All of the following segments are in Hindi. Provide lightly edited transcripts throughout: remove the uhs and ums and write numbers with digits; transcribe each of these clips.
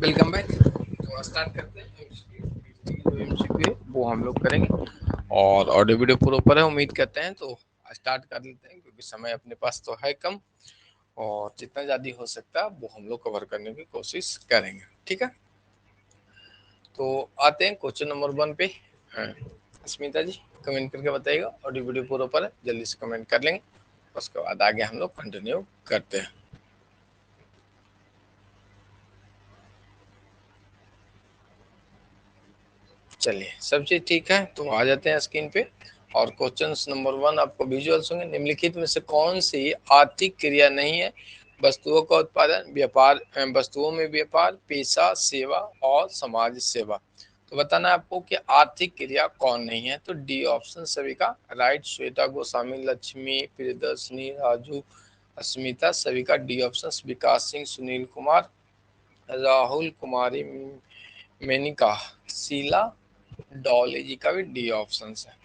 Welcome back. तो स्टार्ट करते हैं। एमसीक्यू है वो हम लोग करेंगे और ऑडियो वीडियो पूरे ऊपर है, उम्मीद करते हैं। तो स्टार्ट कर लेते हैं क्योंकि समय अपने पास तो है कम और जितना ज़्यादा हो सकता है वो हम लोग कवर करने की कोशिश करेंगे। ठीक है, तो आते हैं क्वेश्चन नंबर 1 पे। अस्मिता जी कमेंट करके बताइएगा। ऑडियो वीडियो पूरे ऊपर है, जल्दी से कमेंट कर लेंगे, उसके बाद आगे हम लोग कंटिन्यू करते हैं। चलिए, सब चीज ठीक है तो आ जाते हैं स्क्रीन पे। और क्वेश्चन नंबर 1 आपको विजुअल्स होंगे। निम्नलिखित में से कौन सी आर्थिक क्रिया नहीं है? वस्तुओं का उत्पादन, व्यापार, वस्तुओं में व्यापार, पेशा, सेवा और समाज सेवा। तो बताना है आपको कि आर्थिक क्रिया कौन नहीं है। तो डी ऑप्शन सभी का राइट। श्वेता गोस्वामी, लक्ष्मी, प्रियदर्शनी, राजू, अस्मिता, सभी का डी ऑप्शन। विकास सिंह, सुनील कुमार, राहुल कुमारी, मेनिका, शीला, डॉली जी का भी डी ऑप्शन है,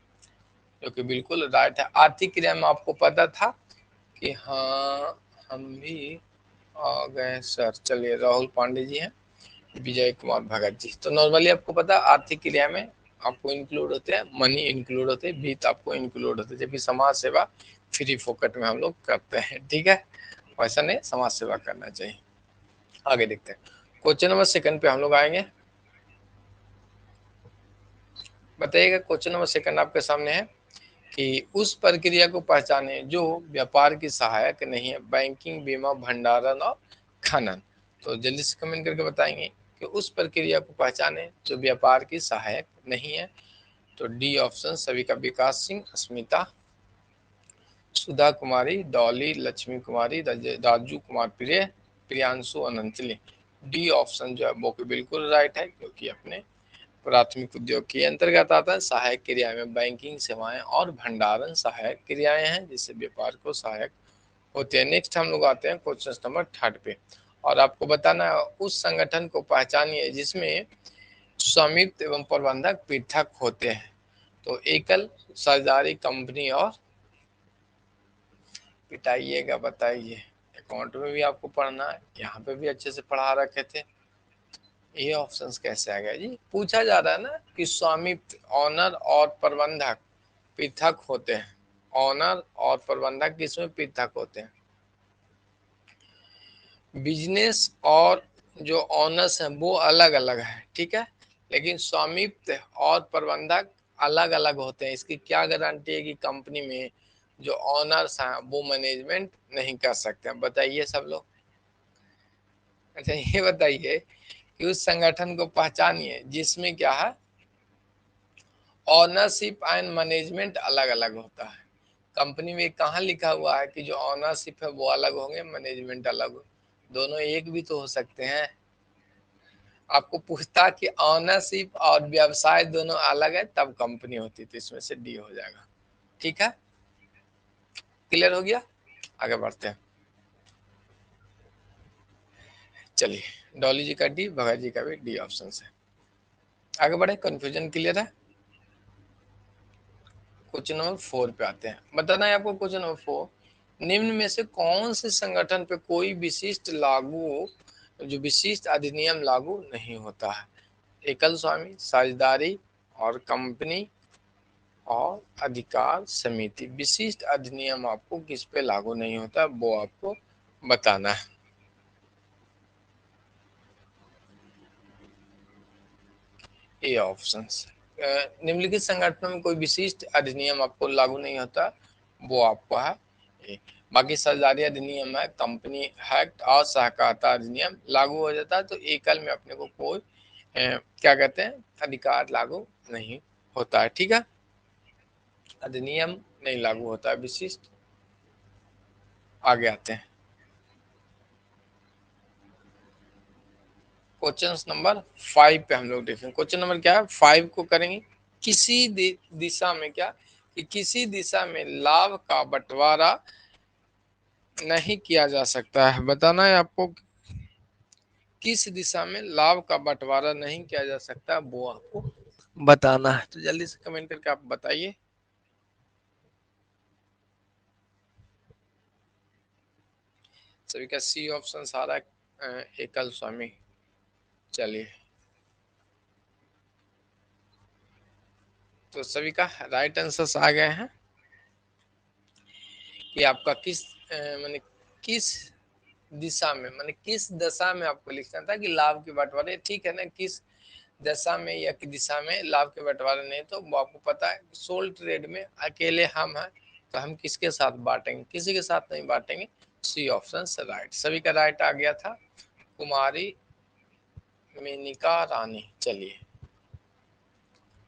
जो कि बिल्कुल राइट है। आर्थिक क्रिया में आपको पता था कि हाँ हम भी आ गए सर। चलिए, राहुल पांडे जी हैं, विजय कुमार भगत जी। तो नॉर्मली आपको पता है आर्थिक क्रिया में आपको इंक्लूड होते हैं मनी, इंक्लूड होते हैं वित्त, आपको इंक्लूड होते हैं, जबकि समाज सेवा फ्री फोकट में हम लोग करते हैं। ठीक है, वैसा नहीं, समाज सेवा करना चाहिए। आगे देखते हैं। क्वेश्चन नंबर 2 पे हम लोग आएंगे। बताइएगा, क्वेश्चन नंबर 2 आपके सामने है कि उस प्रक्रिया को पहचाने जो व्यापार की सहायक नहीं है। बैंकिंग, बीमा, भंडारण और खनन। तो जल्दी से कमेंट करके बताएंगे कि उस प्रक्रिया को पहचाने जो व्यापार की सहायक नहीं है। तो डी ऑप्शन सभी का। विकास सिंह, अस्मिता, सुधा कुमारी, डॉली, लक्ष्मी कुमारी, राजू कुमार, प्रिय, प्रियांशु, अनंतली। डी ऑप्शन जो है वो बिल्कुल राइट है, क्योंकि अपने प्राथमिक उद्योग के अंतर्गत आता है। सहायक क्रिया में बैंकिंग सेवाएं और भंडारण सहायक क्रियाएं हैं जिससे व्यापार को सहायक होते हैं। नेक्स्ट हम लोग आते हैं क्वेश्चन नंबर 3 पे। और आपको बताना है उस संगठन को पहचानिए जिसमें स्वामित्व एवं प्रबंधक पृथक होते हैं। तो एकल, साझेदारी, कंपनी और पिटाइएगा बताइए। अकाउंट में भी आपको पढ़ना है, यहाँ पे भी अच्छे से पढ़ा रखे थे। ये ऑप्शंस कैसे आ गया जी? पूछा जा रहा है ना कि स्वामित्व, ऑनर और प्रबंधक पृथक होते हैं। ऑनर और प्रबंधक किसमें पृथक होते हैं? बिजनेस और जो ऑनर्स हैं वो अलग अलग है, ठीक है, लेकिन स्वामित्व और प्रबंधक अलग अलग होते हैं। इसकी क्या गारंटी है कि कंपनी में जो ऑनर्स हैं वो मैनेजमेंट नहीं कर सकते हैं? बताइए सब लोग। अच्छा, ये बताइए कि उस संगठन को पहचानिए जिसमें क्या है, ऑनरशिप एंड मैनेजमेंट अलग अलग होता है। कंपनी में कहाँ लिखा हुआ है कि जो ऑनरशिप है वो अलग होंगे, मैनेजमेंट अलग हो? दोनों एक भी तो हो सकते हैं। आपको पूछता कि ऑनरशिप और व्यवसाय दोनों अलग है तब कंपनी होती, तो इसमें से डी हो जाएगा। ठीक है, क्लियर हो गया? आगे बढ़ते हैं। चलिए, डॉली जी का डी, भगत जी का भी डी ऑप्शन है। आगे बढ़े, कंफ्यूजन क्लियर है? क्वेश्चन नंबर 4 पे आते हैं। बताना है आपको क्वेश्चन नंबर 4, निम्न में से कौन से संगठन पे कोई विशिष्ट अधिनियम लागू नहीं होता है? एकल स्वामी, साझेदारी और कंपनी और अधिकार समिति। विशिष्ट अधिनियम आपको किस पे लागू नहीं होता वो आपको बताना है। ये ऑप्शन निम्नलिखित संगठनों में कोई विशिष्ट अधिनियम आपको लागू नहीं होता, वो आपको है ए। बाकी साझेदारी अधिनियम है, कंपनी एक्ट और सहकारिता अधिनियम लागू हो जाता है। तो एकल में अपने को कोई क्या कहते हैं, अधिकार लागू नहीं होता है। ठीक है, अधिनियम नहीं लागू होता है विशिष्ट। आगे आते हैं, क्वेश्चन नंबर 5 पे हम लोग देखेंगे। क्वेश्चन नंबर क्या है, 5 को करेंगे। किसी दिशा में क्या, कि किसी दिशा में लाभ का बंटवारा नहीं किया जा सकता है। बताना है आपको किस दिशा में लाभ का बंटवारा नहीं किया जा सकता, वो आपको बताना है। तो जल्दी से कमेंट करके आप बताइए। सभी का सी ऑप्शन सारा एकल स्वामी। चलिए, तो सभी का राइट आंसर आ गए हैं कि आपका किस माने किस दिशा में, माने किस दशा में आपको लिखना था कि लाभ के बंटवारे, ठीक है ना, किस दशा में या किस दिशा में लाभ के बंटवारे नहीं, तो वो आपको पता है सोल ट्रेड में अकेले हम हैं, तो हम किसके साथ बांटेंगे, किसी के साथ नहीं बांटेंगे। सी ऑप्शन राइट, सभी का राइट आ गया था, कुमारी मेनिका रानी। चलिए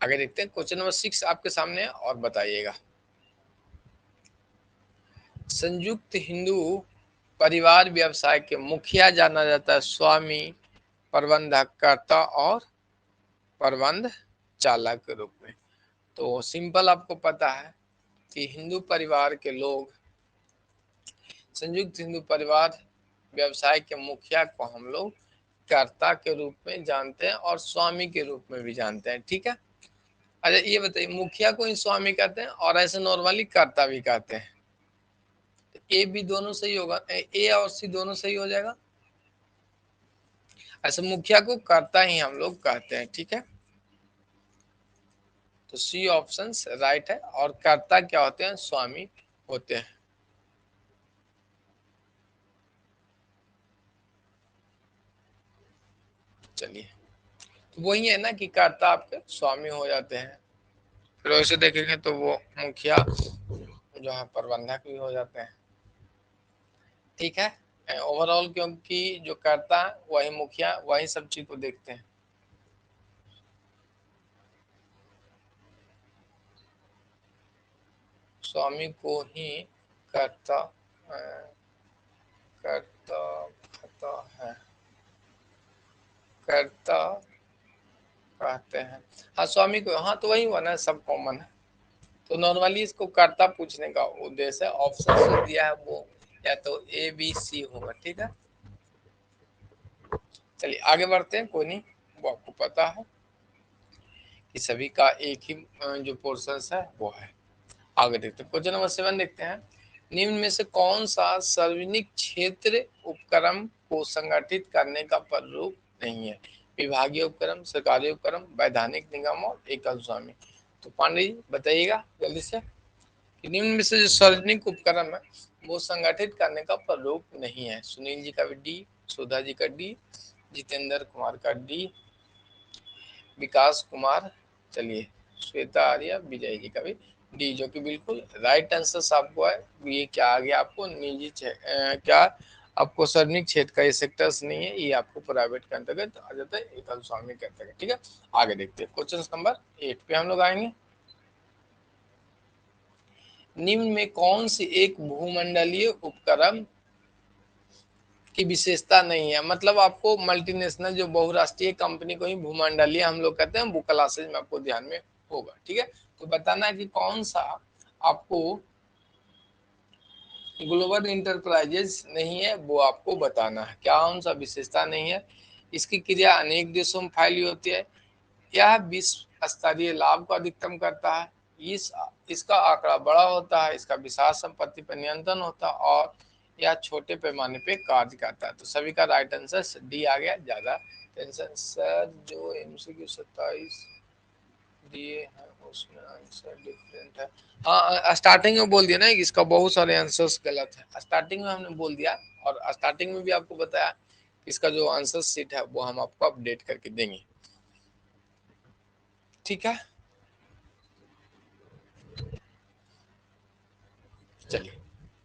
आगे देखते हैं, क्वेश्चन नंबर 6 आपके सामने है और बताइएगा। संयुक्त हिंदू परिवार व्यवसाय के मुखिया जाना जाता है स्वामी, प्रबंधकर्ता और प्रबंध चालक के रूप में। तो सिंपल आपको पता है कि हिंदू परिवार के लोग संयुक्त हिंदू परिवार व्यवसाय के मुखिया को हम लोग कर्ता के रूप में जानते हैं और स्वामी के रूप में भी जानते हैं, ठीक है। अच्छा ये बताइए, मुखिया को ही स्वामी कहते हैं और ऐसे नॉर्मली कर्ता भी कहते हैं, तो ए भी दोनों सही होगा, ए और सी दोनों सही हो जाएगा। ऐसे मुखिया को कर्ता ही हम लोग कहते हैं, ठीक है, तो सी ऑप्शन राइट है। और कर्ता क्या होते हैं, स्वामी होते हैं। चलिए, तो वही है ना कि कर्ता आपके स्वामी हो जाते हैं, फिर वैसे देखेंगे तो वो मुखिया जो है प्रबंधक भी हो जाते हैं, ठीक है। ओवरऑल क्योंकि जो कर्ता है वही मुखिया वही सब चीज को देखते हैं। स्वामी को ही कर्ता कर्ता कहता है, कर्ता कहते हैं। हाँ स्वामी को, हाँ तो वही हुआ ना, सब कॉमन है, तो नॉर्मली इसको कर्ता पूछने का उद्देश्य है। ऑप्शन जो दिया है वो या तो ए बी सी होगा, ठीक है। चलिए आगे बढ़ते हैं, कोई नहीं, वो आपको पता है कि सभी का एक ही जो पोर्शन है वो है। आगे देखते हैं, क्वेश्चन नंबर 7 देखते हैं। निम्न में से कौन सा सार्वजनिक क्षेत्र उपक्रम को संगठित करने का प्रारूप नहीं है? विभागीय उपक्रम, सरकारी उपक्रम, वैधानिक निगम और एकल स्वामी। तो पांडे जी बताइएगा जल्दी से कि निम्न में से जो सार्वजनिक उपक्रम है वो संगठित करने का प्रारूप नहीं है। सुनील जी का भी डी, सुधा जी का डी, जितेंद्र कुमार का डी, विकास कुमार, चलिए श्वेता आर्या, विजय जी का भी डी, जो कि बिल्कुल राइट आंसर आपको है। ये क्या आ गया आपको, निजी क्या आपको सार्वजनिक क्षेत्र का ये सेक्टर्स नहीं है, ये आपको प्राइवेट के अंतर्गत आ जाता है, एकल स्वामी के अंतर्गत, ठीक है। आगे देखते हैं, क्वेश्चन नंबर 8 पे हम लोग आएंगे। निम्न में कौन सी एक भूमंडलीय उपक्रम की विशेषता नहीं है? मतलब आपको मल्टीनेशनल जो बहुराष्ट्रीय कंपनी को ही भूमंडलीय हम लोग कहते हैं, वो क्लासेज में आपको ध्यान में होगा, ठीक है। तो बताना है कि कौन सा आपको ग्लोबल इंटरप्राइजेस नहीं है, वो आपको बताना है क्या कौन सा विशेषता नहीं है। इसकी क्रिया अनेक देशों में फैली होती है, यह विश्व स्तरीय लाभ को अधिकतम करता है, इस इसका आंकड़ा बड़ा होता है, इसका विशाल संपत्ति पर नियंत्रण होता है और यह छोटे पैमाने पे कार्य करता है। तो सभी का राइट आंसर डी आ गया। ज्यादा टेंशन सर, जो एमसीक्यू 27 दिए हैं उसमें आंसर डिफरेंट है। हाँ स्टार्टिंग में बोल दिया ना कि इसका बहुत सारे आंसर्स गलत है, स्टार्टिंग में हमने बोल दिया, और स्टार्टिंग में भी आपको बताया इसका जो आंसर सीट है वो हम आपको अपडेट करके देंगे, ठीक है। चलिए,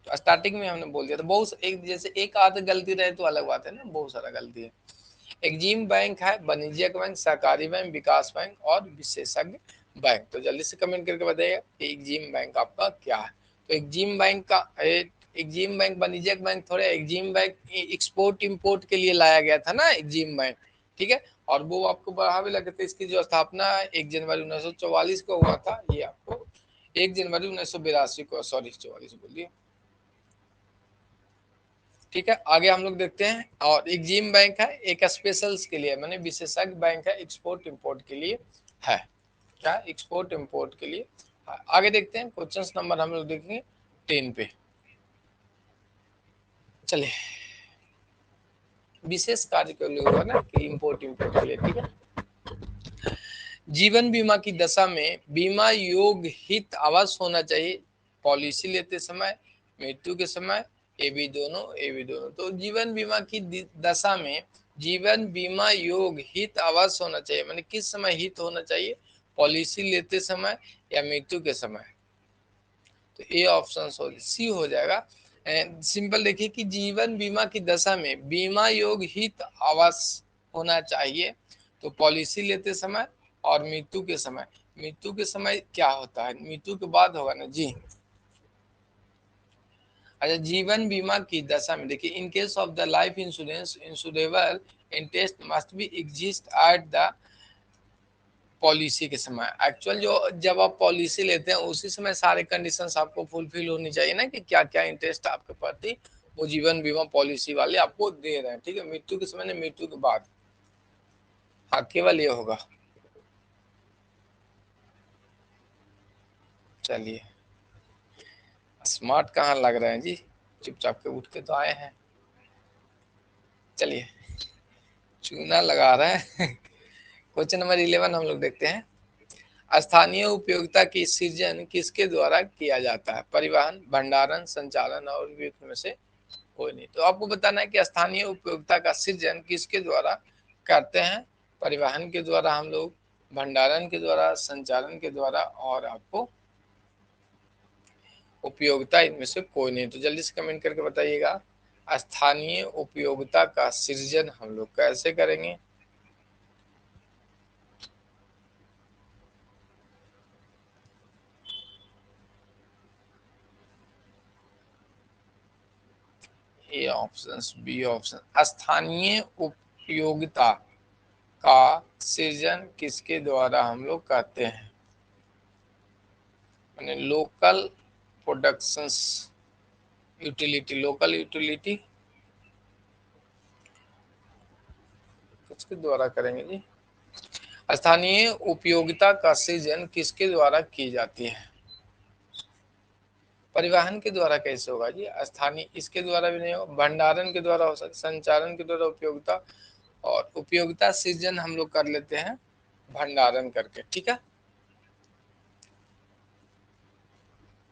तो स्टार्टिंग में हमने बोल दिया था, बहुत एक जैसे एक आध गलती रहे तो अलग बात है ना, बहुत सारा गलती है। एक्जिम बैंक है, वाणिज्यिक बैंक, सहकारी बैंक, विकास बैंक और विशेषज्ञ बैंक। तो जल्दी से कमेंट करके बताइएगा कि एक्जिम बैंक आपका क्या है। तो एक्जिम बैंक का एक्जिम बैंक वाणिज्यिक बैंक थोड़े, एक्जिम बैंक एक्सपोर्ट इंपोर्ट के लिए लाया गया था ना एक्जिम बैंक, ठीक है। और वो आपको बढ़ावे लगे थे, इसकी जो स्थापना 1 जनवरी 1944 को हुआ था, ये आपको 1 जनवरी 1982 को, सॉरी 44 बोलिए, ठीक है। आगे हम लोग देखते हैं, और एक्जिम बैंक है एक स्पेशल्स के लिए, माने विशेषज्ञ बैंक है, एक्सपोर्ट इंपोर्ट के लिए है, क्या एक्सपोर्ट इंपोर्ट के लिए है। आगे देखते हैं, क्वेश्चन नंबर हम लोग देखेंगे 10 पे। चलिए विशेष कार्य के लिए होगा ना कि इम्पोर्ट के लिए, ठीक है। जीवन बीमा की दशा में बीमा योग हित अवश्य होना चाहिए, पॉलिसी लेते समय, मृत्यु के समय, ये भी दोनों। तो जीवन बीमा की दशा में जीवन बीमा योग हित अवश्य होना चाहिए, माने किस समय हित होना चाहिए, पॉलिसी लेते समय या मृत्यु के समय। तो ए ऑप्शन सी हो जाएगा। सिंपल देखिए कि जीवन बीमा की दशा में बीमा योग हित अवश्य होना चाहिए, तो पॉलिसी लेते समय और मृत्यु के समय। मृत्यु के समय क्या होता है, मृत्यु के बाद होगा ना जी। अच्छा, जीवन बीमा की दशा में देखिए, in case of the life insurance insurable interest must be exist at the policy के समय। एक्चुअल जो जब आप पॉलिसी लेते हैं उसी समय सारे कंडीशंस आपको फुलफिल होनी चाहिए ना, कि क्या क्या इंटरेस्ट आपके प्रति वो जीवन बीमा पॉलिसी वाले आपको दे रहे हैं, ठीक है। मृत्यु के समय ने मृत्यु के बाद, हाँ केवल ये होगा। चलिए, स्मार्ट कहाँ लग रहे हैं जी, चुपचाप के उठ के तो आए हैं। चलिए, चूना लगा रहे हैं। क्वेश्चन नंबर 11 हम लोग देखते हैं। स्थानीय उपयोगिता की सृजन किसके द्वारा किया जाता है, परिवहन, भंडारण, संचालन और वित्त में से कोई नहीं। तो आपको बताना है कि स्थानीय उपयोगिता का सृजन किसके द्वारा करते हैं, परिवहन के द्वारा हम लोग, भंडारण के द्वारा, संचालन के द्वारा और आपको उपयोगिता, इनमें से कोई नहीं। तो जल्दी से कमेंट करके बताइएगा, स्थानीय उपयोगिता का सृजन हम लोग कैसे करेंगे। ए ऑप्शन, बी ऑप्शन, स्थानीय उपयोगिता का सृजन किसके द्वारा हम लोग करते हैं, माने local productions utility, local utility किसके द्वारा करेंगे जी। स्थानीय उपयोगिता का सृजन किसके द्वारा की जाती है, परिवहन के द्वारा कैसे होगा जी, स्थानीय इसके द्वारा भी नहीं होगा, भंडारण के द्वारा हो सकता, संचालन के द्वारा उपयोगिता, और उपयोगिता सृजन हम लोग कर लेते हैं भंडारण करके, ठीक है।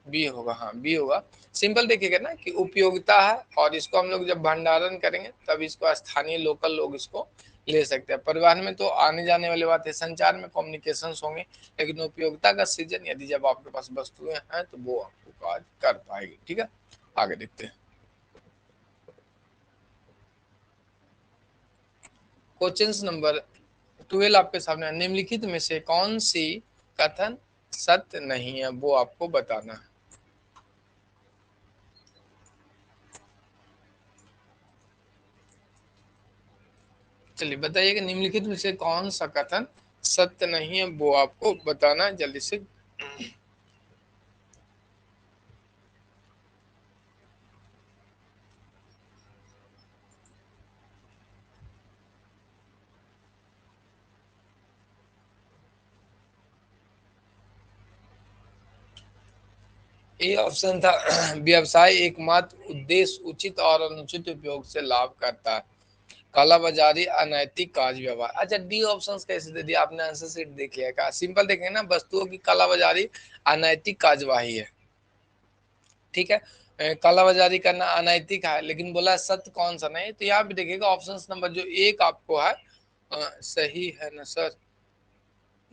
बी होगा, हाँ बी होगा। सिंपल देखिएगा ना कि उपयोगिता है और इसको हम लोग जब भंडारण करेंगे तब इसको स्थानीय लोकल लोग इसको ले सकते हैं। परिवहन में तो आने जाने वाली बात है, संचार में कम्युनिकेशन होंगे, लेकिन उपयोगिता का सृजन यदि जब आपके पास वस्तुएं हैं तो वो आपको काज कर पाएगी, ठीक है। आगे देखते हैं। क्वेश्चन नंबर 12 आपके सामने, निम्नलिखित में से कौन सी कथन सत्य नहीं है वो आपको बताना है। चलिए बताइएगा, निम्नलिखित में से कौन सा कथन सत्य नहीं है वो आपको बताना है, जल्दी से। ए ऑप्शन था व्यवसाय एकमात्र उद्देश्य उचित और अनुचित उपयोग से लाभ करता है, कालाबाजारी अनैतिक कार्य व्यवहार। अच्छा, डी ऑप्शन कैसे दे दिया आपने, आंसर शीट देख लिया का, सिंपल देखेंगे ना, वस्तुओं की कालाबाजारी अनैतिक कार्यवाही है, ठीक है। कालाबाजारी करना अनैतिक है, लेकिन बोला सत्य कौन सा नहीं, तो यहाँ पे देखिएगा ऑप्शन नंबर जो एक आपको है सही है ना सर,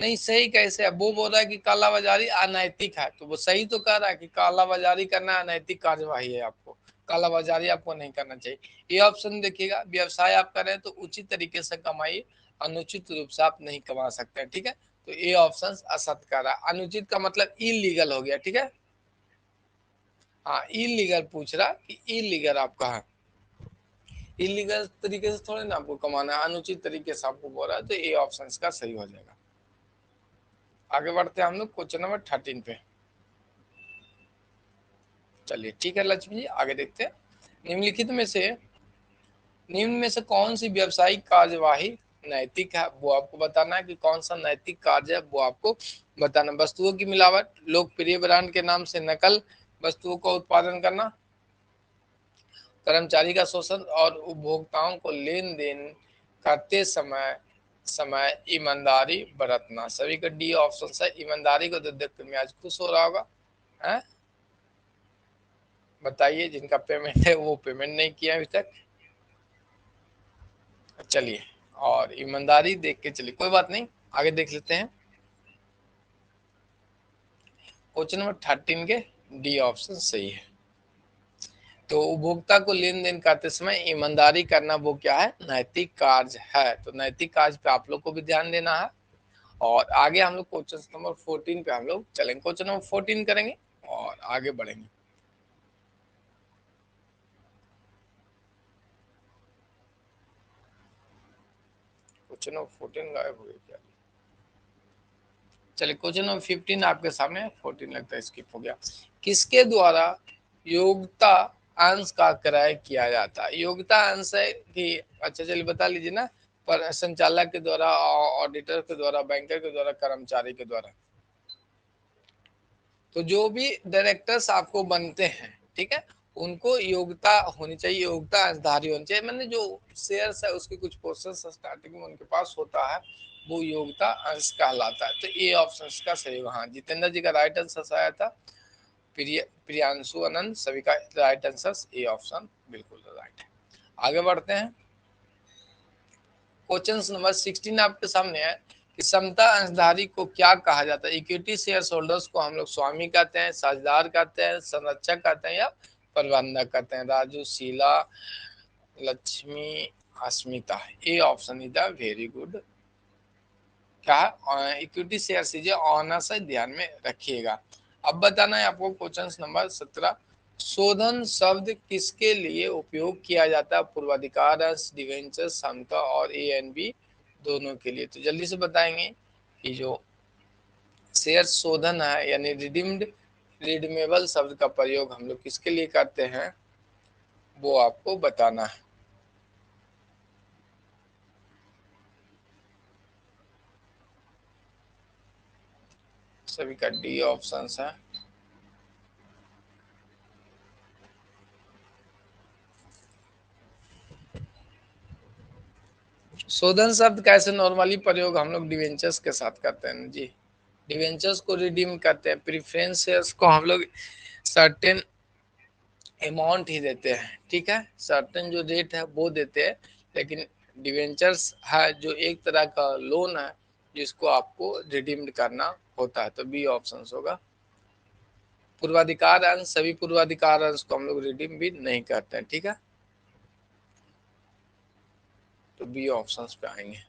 नहीं सही कैसे है, वो बोल रहा है कि कालाबाजारी अनैतिक है, तो वो सही तो कह रहा है कि कालाबाजारी करना अनैतिक कार्यवाही है, आपको कालाबाजारी आपको नहीं करना चाहिए। ये ऑप्शन देखिएगा, व्यवसाय आप करें तो उचित तरीके से कमाइए, अनुचित रूप से आप नहीं कमा सकते, ठीक है। तो ये ऑप्शन असत्य कर रहा है, अनुचित का मतलब इलीगल हो गया, ठीक है। हाँ इलीगल पूछ रहा कि इलीगल आपका है, इलीगल तरीके से थोड़े ना आपको कमाना है, अनुचित तरीके से आपको बोल रहा है, तो ये ऑप्शन का सही हो जाएगा। आगे बढ़ते हैं हम लोग क्वेश्चन नंबर 13 पे। चलिए ठीक है लक्ष्मी जी, आगे देखते हैं। निम्न में से कौन सी व्यावसायिक कार्यवाही नैतिक है वो आपको बताना है, कि कौन सा नैतिक कार्य है वो आपको बताना। वस्तुओं की मिलावट, लोकप्रिय ब्रांड के नाम से नकल, वस्तुओं का उत्पादन करना, कर्मचारी का शोषण और उपभोक्ताओं को लेन देन करते समय ईमानदारी बरतना। सभी का डी ऑप्शन है। ईमानदारी को देख कर आज खुश हो रहा होगा, है? बताइए, जिनका पेमेंट है वो पेमेंट नहीं किया अभी तक। चलिए, और ईमानदारी देख के चलिए, कोई बात नहीं, आगे देख लेते हैं। क्वेश्चन नंबर 13 के डी ऑप्शन सही है। तो उपभोक्ता को लेन देन करते समय ईमानदारी करना वो क्या है? नैतिक कार्य है। तो नैतिक कार्य पे आप लोग को भी ध्यान देना है। और आगे हम लोग क्वेश्चन नंबर 14 पे हम लोग चलेंगे। क्वेश्चन नंबर 14 करेंगे और आगे बढ़ेंगे। क्वेश्चन नंबर 14 गायब हो गया क्या? चलिए, क्वेश्चन नंबर 15 आपके सामने, 14 लगता है स्किप हो गया। किसके द्वारा योग्यता अंश का क्रय किया जाता है? योग्यता अंश है कि, अच्छा चलिए बता लीजिए ना, पर संचालक के द्वारा, ऑडिटर के द्वारा, बैंकर के द्वारा, कर्मचारी के द्वारा। तो जो भी डायरेक्टर्स आपको बनते हैं, ठीक है, उनको योग्यता होनी चाहिए, योग्यता अंशधारी होनी चाहिए। मैंने जो शेयर्स है उसके कुछ पोर्शन स्टार्टिंग में उनके पास होता है, वो योग्यता अंश कहलाता है। तो ए ऑप्शन का सही होगा। हाँ, जितेंद्र जी का राइट आंसर आया था। प्रियांशु आनंद, सभी का राइट आंसर ए ऑप्शन बिल्कुल राइट है। आगे बढ़ते हैं। क्वेश्चन नंबर 16 आपके सामने है कि समता अंशधारी को क्या कहा जाता है? इक्विटी शेयर होल्डर्स को हम लोग स्वामी कहते हैं, साझेदार कहते हैं, संरक्षक कहते हैं, या प्रबंधक कहते हैं? Raju, Sheela, Lakshmi, Asmita, A option is the very good. क्या इक्विटी शेयर सीजे ऑनर से ध्यान में रखिएगा। अब बताना है आपको क्वेश्चन नंबर 17। शोधन शब्द किसके लिए उपयोग किया जाता है? पूर्वाधिकार, डिवेंचर, समता और ए एंड बी दोनों के लिए। तो जल्दी से बताएंगे कि जो शेयर शोधन है यानी रिडीम्ड, रिडीमेबल शब्द का प्रयोग हम लोग किसके लिए करते हैं, वो आपको बताना है। सभी का डी ऑप्शन है। शोधन शब्द का ऐसे नॉर्मली प्रयोग हम लोग डिवेंचर्स के साथ करते हैं जी। डिवेंचर्स को रिडीम करते हैं। प्रीफरेंस शेयर्स को हम लोग सर्टेन अमाउंट ही देते हैं, ठीक है, सर्टेन जो रेट है वो देते हैं। लेकिन डिवेंचर्स है जो एक तरह का लोन है जिसको आपको रिडीम्ड करना होता है। तो बी ऑप्शन होगा। पूर्वाधिकार अंश, सभी पूर्वाधिकार अंश को हम लोग रिडीम भी नहीं करते हैं, ठीक है, तो बी ऑप्शन पे आएंगे।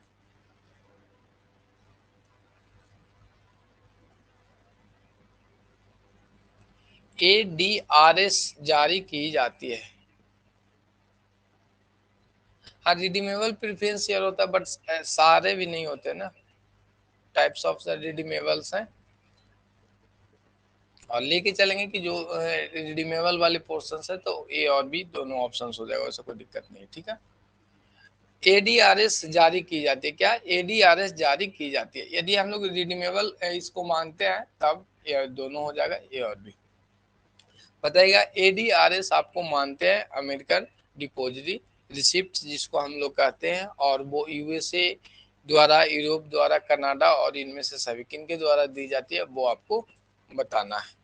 ADRS जारी की जाती है। हाँ, रिडीमेबल प्रेफरेंस शेयर होता है, बट सारे भी नहीं होते ना, टाइप्स ऑफ रिडीमेबल्स हैं। और लेके चलेंगे कि जो रिडीमेबल वाले पोर्शन है तो ए और बी दोनों ऑप्शन हो जाएगा, वैसा कोई दिक्कत नहीं है, ठीक है। ADRS जारी की जाती है। क्या ADRS जारी की जाती है? यदि हम लोग रिडीमेबल इसको मानते हैं तब ये दोनों हो जाएगा, ए और बी। बताइएगा, ADRS आपको मानते हैं अमेरिकन डिपोजिटरी रिसिप्ट जिसको हम लोग कहते हैं, और वो USA द्वारा, यूरोप द्वारा, कनाडा और इनमें से सभी किन के द्वारा दी जाती है वो आपको बताना है।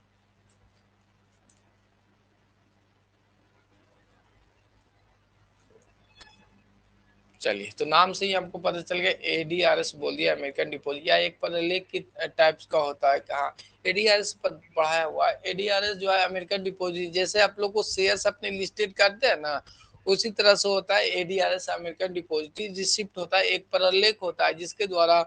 चलिए, तो नाम से ही आपको पता चल गया, ADRS बोल दिया, अमेरिकन डिपोजिट, या एक परिलेख की टाइप्स का होता है। कहाँ ADRS पर पढ़ाया हुआ है? ADRS जो है अमेरिकन डिपोजिट, जैसे आप लोग को शेयर्स अपने लिस्टेड करते हैं ना, उसी तरह से होता है ADRS अमेरिकन डिपोजिटरी रिसिप्ट होता है, एक परिलेख होता है जिसके द्वारा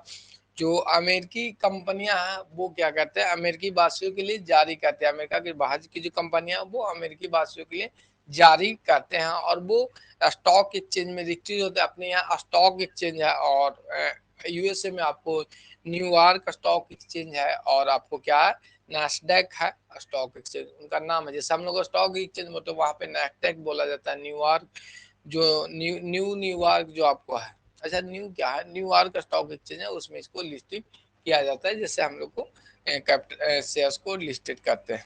जो अमेरिकी कंपनियां हैं वो क्या करते हैं, अमेरिकी वासियों के लिए जारी करते हैं। अमेरिका के बाहर की जो कंपनियां वो अमेरिकी वासियों के लिए जारी करते हैं, और वो स्टॉक एक्सचेंज में रजिस्ट्री होते हैं। अपने यहाँ स्टॉक एक्सचेंज है, और USA में आपको न्यूयॉर्क स्टॉक एक्सचेंज है, और आपको क्या है, नैस्डैक है स्टॉक एक्सचेंज, उनका नाम है। जैसे हम लोग स्टॉक एक्सचेंज में तो वहाँ पे नैस्डैक बोला जाता है। न्यूयॉर्क जो न्यूयॉर्क जो आपको है, अच्छा न्यू क्या है, न्यूयॉर्क स्टॉक एक्सचेंज है, उसमें इसको लिस्टिंग किया जाता है, जैसे हम लोग को कैपिटल शेयर्स को लिस्टेड करते हैं।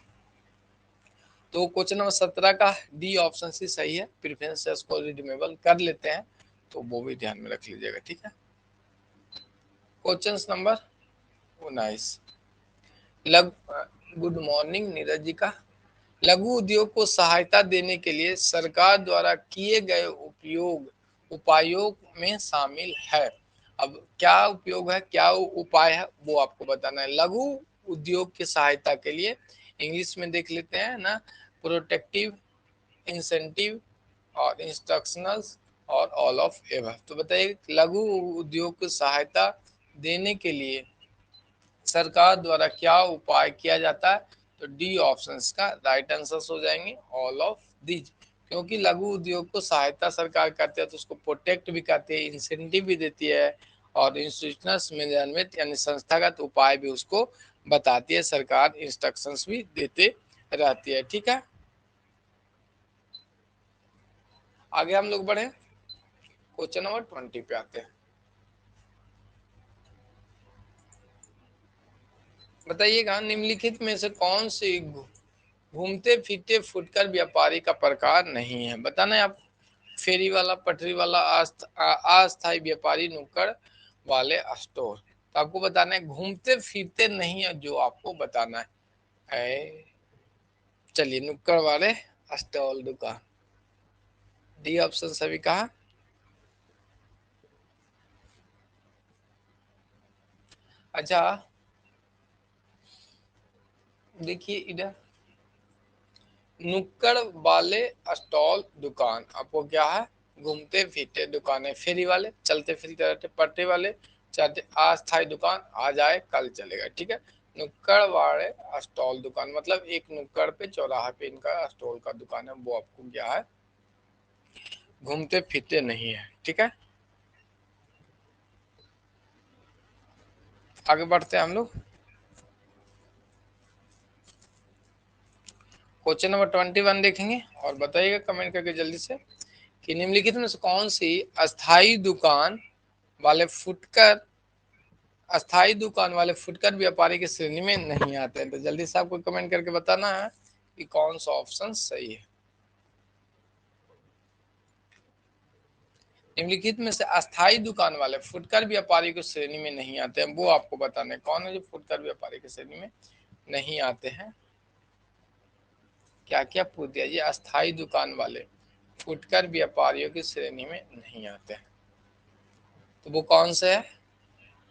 तो क्वेश्चन नंबर 17 का डी ऑप्शन सी सही है, प्रेफरेंसेस को रिडीमेबल कर लेते हैं, तो वो भी ध्यान में रख लीजिएगा, ठीक है। Question number 19, good morning Neeraj ji का। लघु उद्योग को सहायता देने के लिए सरकार द्वारा किए गए उपायों में शामिल है। अब क्या उपयोग है, क्या उपाय है, वो आपको बताना है। लघु उद्योग की सहायता के लिए इंग्लिश में देख लेते हैं ना, प्रोटेक्टिव, इंसेंटिव और इंस्ट्रक्शनल्स और ऑल ऑफ एवर। तो बताइए लघु उद्योग को सहायता देने के लिए सरकार द्वारा क्या उपाय किया जाता है, तो डी ऑप्शन का राइट आंसर हो जाएंगे ऑल ऑफ दीज। क्योंकि लघु उद्योग को सहायता सरकार करती है तो उसको प्रोटेक्ट भी करती है, इंसेंटिव भी देती है और इंस्टीट्यूशनल मैनेजमेंट यानी संस्थागत उपाय भी उसको बताती है सरकार, इंस्ट्रक्शंस भी देते रहती है, ठीक है। आगे हम लोग बढ़े, क्वेश्चन नंबर 20 पे आते हैं। बताइएगा निम्नलिखित में से कौन सी घूमते फिरते फुटकर व्यापारी का प्रकार नहीं है, बताना है आप। फेरी वाला, पटरी वाला, अस्थायी व्यापारी, नुक्कड़ वाले स्टोर। तो आपको बताना है घूमते फिरते नहीं है, जो आपको बताना है। चलिए नुक्कड़ वाले स्टॉल दुकान, डी ऑप्शन सभी कहा। अच्छा देखिए इधर नुक्कड़ वाले स्टॉल दुकान आपको क्या है, घूमते फिरते दुकानें, फेरी वाले चलते फिरते रहते, पट्टे वाले चाहते, अस्थायी दुकान आ जाए कल चलेगा, ठीक है। नुक्कड़ वाले स्टॉल दुकान मतलब एक नुक्कड़ पे चौराहे पे इनका स्टॉल का दुकान है, वो आपको क्या है, घूमते फिरते नहीं है, ठीक है। आगे बढ़ते हैं हम लोग, क्वेश्चन नंबर 21 देखेंगे और बताइएगा कमेंट करके जल्दी से कि निम्नलिखित में से कौन सी अस्थायी दुकान वाले फुटकर अस्थायी दुकान वाले फुटकर व्यापारी की श्रेणी में नहीं आते हैं। तो जल्दी से आपको कमेंट करके बताना है कि कौन सा ऑप्शन सही है। निम्नलिखित में से अस्थायी दुकान वाले फुटकर व्यापारी की श्रेणी में नहीं आते हैं, वो आपको बताना है कौन है जो फुटकर व्यापारी की श्रेणी में नहीं आते हैं। क्या क्या पूछ दिया जी, अस्थायी दुकान वाले फुटकर व्यापारियों की श्रेणी में नहीं आते हैं, तो वो कौन से है,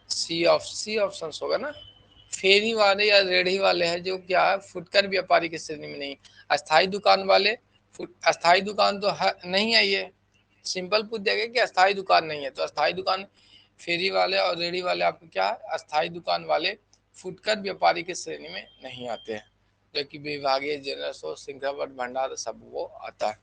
सी ऑप्शन होगा ना। फेरी वाले या रेढ़ी वाले हैं जो क्या है, फुटकर व्यापारी की श्रेणी में नहीं। अस्थायी दुकान वाले, अस्थायी दुकान तो नहीं है, ये सिंपल पूछ दिया गया कि अस्थायी दुकान नहीं है, तो अस्थायी दुकान फेरी वाले और रेढ़ी वाले आपको क्या है, अस्थायी दुकान वाले फुटकर व्यापारी की श्रेणी में नहीं आते हैं, जो कि विभागीय, जनरल स्टोर, श्रृंखलाबद्ध भंडार सब वो आता है।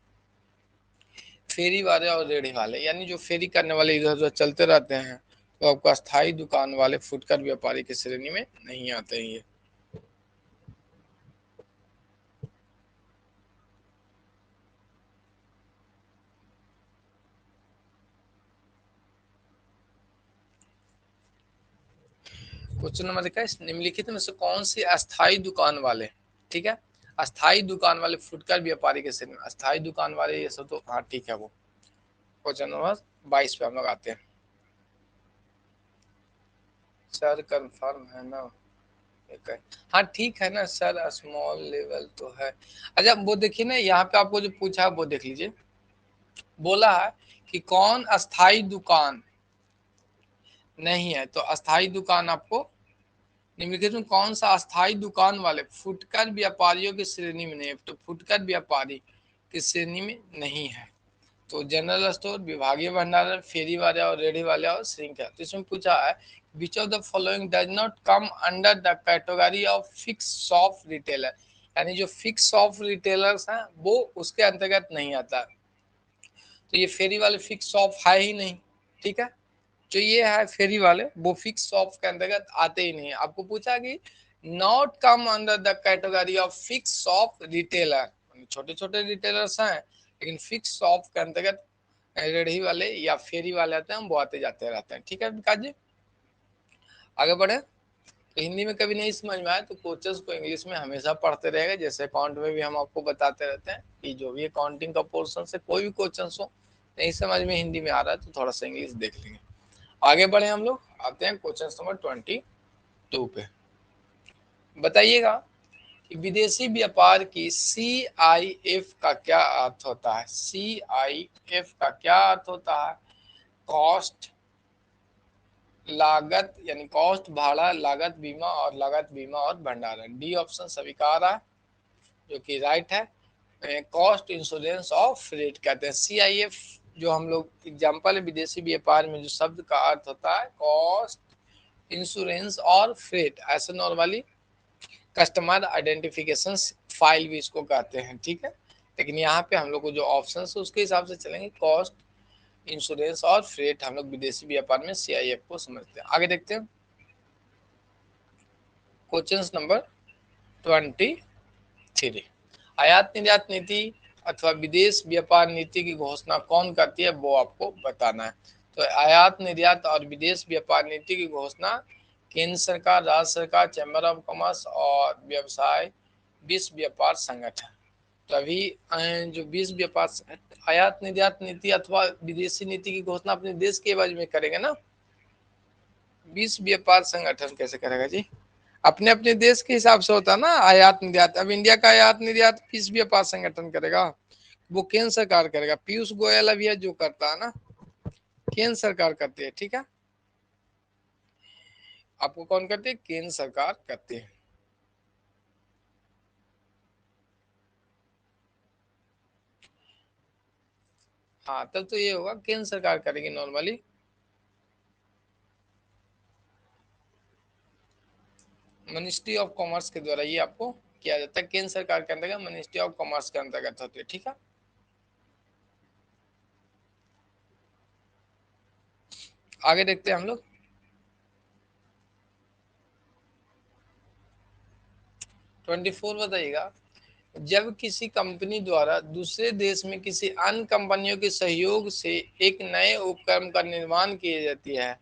फेरी वाले और रेढ़ी वाले यानी जो फेरी करने वाले इधर उधर चलते रहते हैं, तो आपको अस्थायी दुकान वाले फुटकर व्यापारी की श्रेणी में नहीं आते हैं ये। क्वेश्चन नंबर देखा, निम्नलिखित में से कौन सी अस्थायी दुकान वाले, ठीक है, अस्थायी दुकान वाले फुटकर व्यापारी के श्रेणी में, अस्थायी दुकान वाले ये सब तो हाँ ठीक है वो। क्वेश्चन नंबर 22 पे हम लोग आते हैं। सर कंफर्म है ना, हाँ ठीक है ना सर, स्मॉल लेवल तो है। अच्छा वो देखिए ना यहाँ पे आपको जो पूछा है वो देख लीजिए, बोला है कि कौन अस्थायी दुकान नहीं है, तो अस्थायी दुकान आपको निम्नलिखित में कौन सा अस्थायी दुकान वाले फुटकर व्यापारियों की श्रेणी में नहीं है, तो फुटकर व्यापारी की श्रेणी में नहीं है, तो जनरल स्टोर, विभागीय भंडारण, फेरी वाले और रेडी वाले और श्रृंखला। तो इसमें पूछा है which of the following does not come under the category of fix shop retailer, यानी जो फिक्स शॉप रिटेलर्स हैं वो उसके अंतर्गत नहीं आता, तो ये फेरी वाले फिक्स शॉप है ही नहीं, ठीक है। जो ये है फेरी वाले वो फिक्स शॉप के अंतर्गत आते ही नहीं है। आपको पूछा कि not come under the category of fix shop retailer, छोटे छोटे रिटेलर्स हैं लेकिन फिक्स शॉप के अंतर्गत रेढ़ी वाले या फेरी वाले आते हैं, वो आते जाते रहते हैं, ठीक है विकास जी। आगे बढ़े, तो हिंदी में कभी नहीं समझ में आया तो कोचेस को इंग्लिश में हमेशा पढ़ते रहेगा। जैसे अकाउंट में भी हम आपको बताते रहते हैं कि जो भी अकाउंटिंग का पोर्शन से कोई भी क्वेश्चन हो नहीं समझ में हिंदी में आ रहा है तो थोड़ा सा इंग्लिश देख लेंगे। आगे बढ़े हम लोग, आते हैं क्वेश्चन नंबर 22 पे। बताइएगा कि विदेशी व्यापार की CIF का क्या अर्थ होता है। CIF का क्या अर्थ होता है? कॉस्ट, लागत यानी कॉस्ट भाड़ा, लागत बीमा और लागत बीमा और भंडारण। डी ऑप्शन स्वीकार है जो कि राइट है। कॉस्ट इंश्योरेंस ऑफ फ्रेट कहते हैं। CIF जो हम लोग एग्जांपल है विदेशी व्यापार में जो शब्द का अर्थ होता है कॉस्ट, इंश्योरेंस और फ्रेट। ऐसे नॉर्मली कस्टमर आइडेंटिफिकेशन फाइल भी इसको कहते हैं, ठीक है। लेकिन यहाँ पे हम लोग को जो ऑप्शन है उसके हिसाब से चलेंगे। कॉस्ट, इंश्योरेंस और फ्रेट हम लोग विदेशी व्यापार में CIF को समझते हैं। आगे देखते हैं क्वेश्चन नंबर 23। आयात निर्यात नीति अथवा विदेश व्यापार नीति की घोषणा कौन करती है वो आपको बताना है। तो आयात निर्यात और विदेश व्यापार नीति की घोषणा केंद्र सरकार, राज्य सरकार, चैम्बर ऑफ कॉमर्स और व्यवसाय विश्व व्यापार संगठन। तो अभी जो विश्व व्यापार आयात निर्यात नीति अथवा विदेशी नीति की घोषणा अपने देश के बारे में करेंगे ना। विश्व व्यापार संगठन कैसे करेगा जी? अपने अपने देश के हिसाब से होता है ना आयात निर्यात। अब इंडिया का आयात निर्यात विश्व व्यापार संगठन करेगा, वो केंद्र सरकार करेगा। पीयूष गोयल अभी जो करता है ना, केंद्र सरकार करती है, ठीक है। आपको कौन करती है? केंद्र सरकार करती है। हाँ तब तो ये होगा केंद्र सरकार करेगी नॉर्मली। मिनिस्ट्री ऑफ कॉमर्स के द्वारा ये आपको किया जाता है। केंद्र सरकार के अंतर्गत मिनिस्ट्री ऑफ कॉमर्स के अंतर्गत होती है, ठीक है। आगे देखते हैं हम लोग 24। बताइएगा जब किसी कंपनी द्वारा दूसरे देश में किसी अन्य कंपनियों के सहयोग से एक नए उपकरण का निर्माण किया जाती है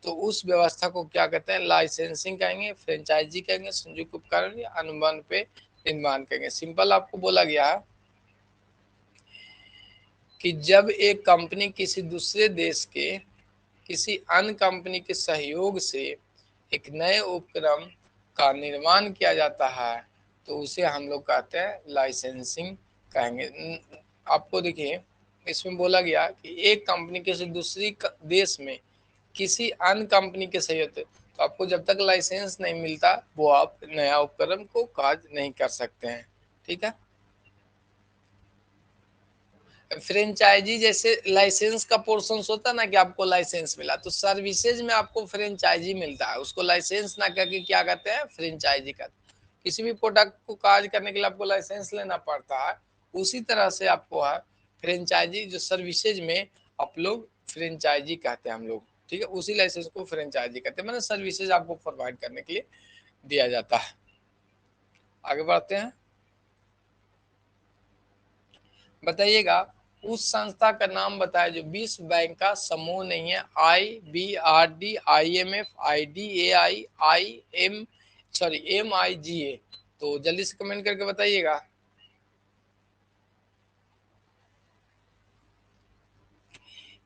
तो उस व्यवस्था को क्या कहते हैं? लाइसेंसिंग कहेंगे, फ्रेंचाइजी कहेंगे, संयुक्त उपकरण या अनुबंध पे निर्माण कहेंगे। सिंपल आपको बोला गया है कि जब एक कंपनी किसी दूसरे देश के किसी अन्य कंपनी के सहयोग से एक नए उपक्रम का निर्माण किया जाता है तो उसे हम लोग कहते हैं लाइसेंसिंग कहेंगे। आपको देखिए इसमें बोला गया कि एक कंपनी किसी दूसरी देश में किसी अन्य कंपनी के सहयोग से, तो आपको जब तक लाइसेंस नहीं मिलता वो आप नया उपकरण को काज नहीं कर सकते हैं, ठीक है। फ्रेंचाइजी जैसे लाइसेंस का पोर्शन होता है ना कि आपको लाइसेंस मिला, तो सर्विसेज में आपको फ्रेंचाइजी मिलता है, उसको लाइसेंस ना करके क्या कहते हैं? फ्रेंचाइजी कहते हैं। किसी भी प्रोडक्ट को कार्य करने के लिए आपको लाइसेंस लेना पड़ता है, उसी तरह से आपको है फ्रेंचाइजी जो सर्विसेज में आप लोग फ्रेंचाइजी कहते हैं हम लोग, ठीक है। उसी लाइसेंस को फ्रेंचाइजी कहते हैं, मतलब सर्विसेज आपको प्रोवाइड करने के लिए दिया जाता है। आगे बढ़ते हैं। बताइएगा उस संस्था का नाम बताया जो विश्व बैंक का समूह नहीं है। IBRD, IMF, IDAI, MIGA। तो जल्दी से कमेंट करके बताइएगा।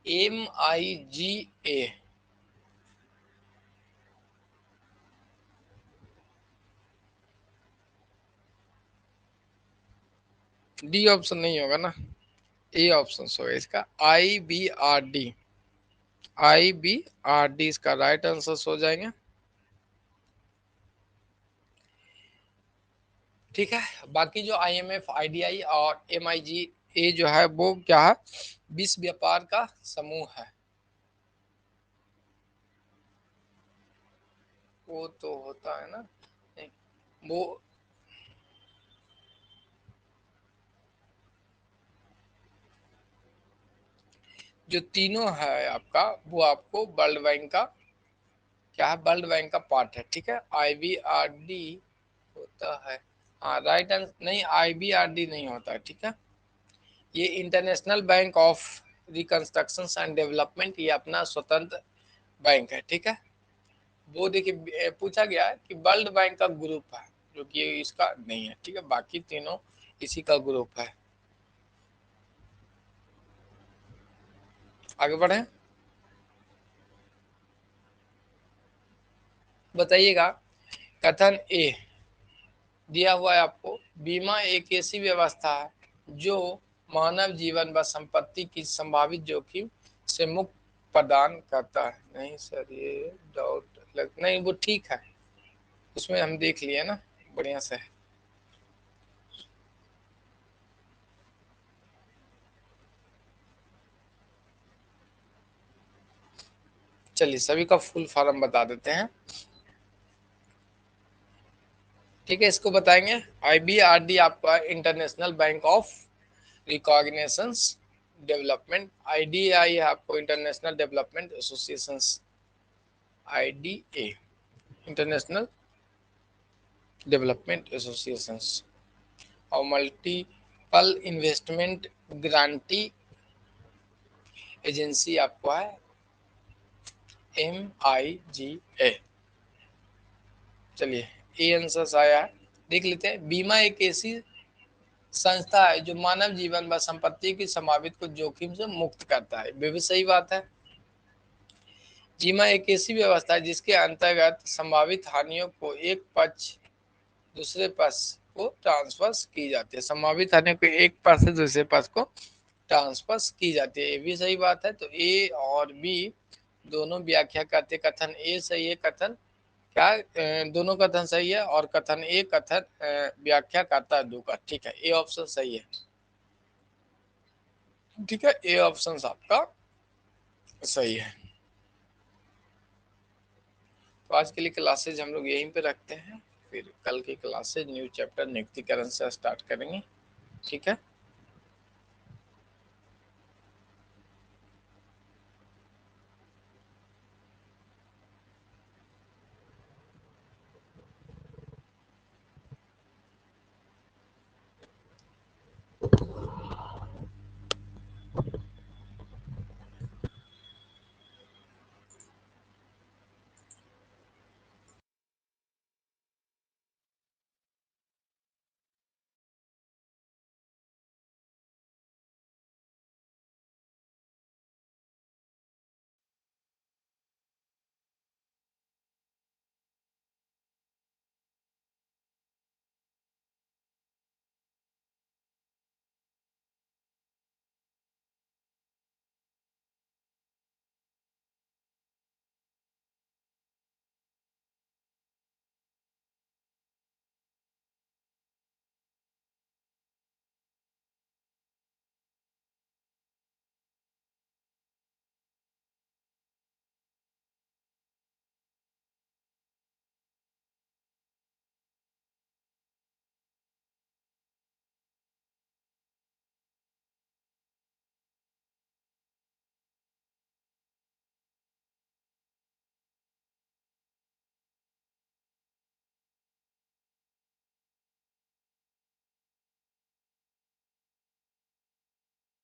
MIGA। डी ऑप्शन नहीं होगा ना, ए ऑप्शन होगा इसका। IBRD इसका राइट आंसर हो जाएंगे, ठीक है। बाकी जो IMF, IDI और MIGA जो है वो क्या है? विश्व व्यापार का समूह है। वो तो होता है ना, वो जो तीनों है आपका वो आपको वर्ल्ड बैंक का क्या है? वर्ल्ड बैंक का पार्ट है, ठीक है। IBRD होता है, हाँ राइट आंसर। नहीं IBRD नहीं होता है, ठीक है। ये international bank of reconstruction and development, ये अपना स्वतंत्र बैंक है, ठीक है। वो देखिए पूछा गया है कि वर्ल्ड बैंक का ग्रुप है, जो कि इसका नहीं है, ठीक है, बाकी तीनों इसी का ग्रुप है। आगे बढ़े, बताइएगा। कथन ए दिया हुआ है आपको, बीमा एक ऐसी व्यवस्था है जो मानव जीवन व संपत्ति की संभावित जोखिम से मुक्त प्रदान करता है। नहीं सर, ये डाउट लग नहीं, वो ठीक है, उसमें हम देख लिए ना, बढ़िया से है। चलिए सभी का फुल फॉर्म बता देते हैं, ठीक है, इसको बताएंगे। IBRD आपका international bank of recognitions development, IDA है आपको international development association, IDA international development associations, और मल्टीपल इन्वेस्टमेंट गारंटी एजेंसी आपको है MIGA। चलिए ए आंसर आया है, देख लेते हैं। बीमा एक ऐसी संस्था है जो मानव जीवन व संपत्ति की संभावित को जोखिम से मुक्त करता है, वे भी सही बात है। बीमा एक ऐसी व्यवस्था है जिसके अंतर्गत संभावित हानियों को एक पक्ष दूसरे पक्ष को ट्रांसफर की जाती है, संभावित हानियों को एक पक्ष से दूसरे पक्ष को ट्रांसफर की जाती है, ये भी सही बात है। तो ए और बी दोनों व्याख्या करते, कथन ए सही है, कथन क्या दोनों कथन सही है, और कथन ए कथन व्याख्या करता है दो का, ठीक है, ए ऑप्शन सही है, ठीक है, ए ऑप्शन आपका सही है। तो आज के लिए क्लासेज हम लोग यहीं पे रखते हैं, फिर कल की क्लासेज न्यू चैप्टर नियुक्तिकरण से स्टार्ट करेंगे, ठीक है।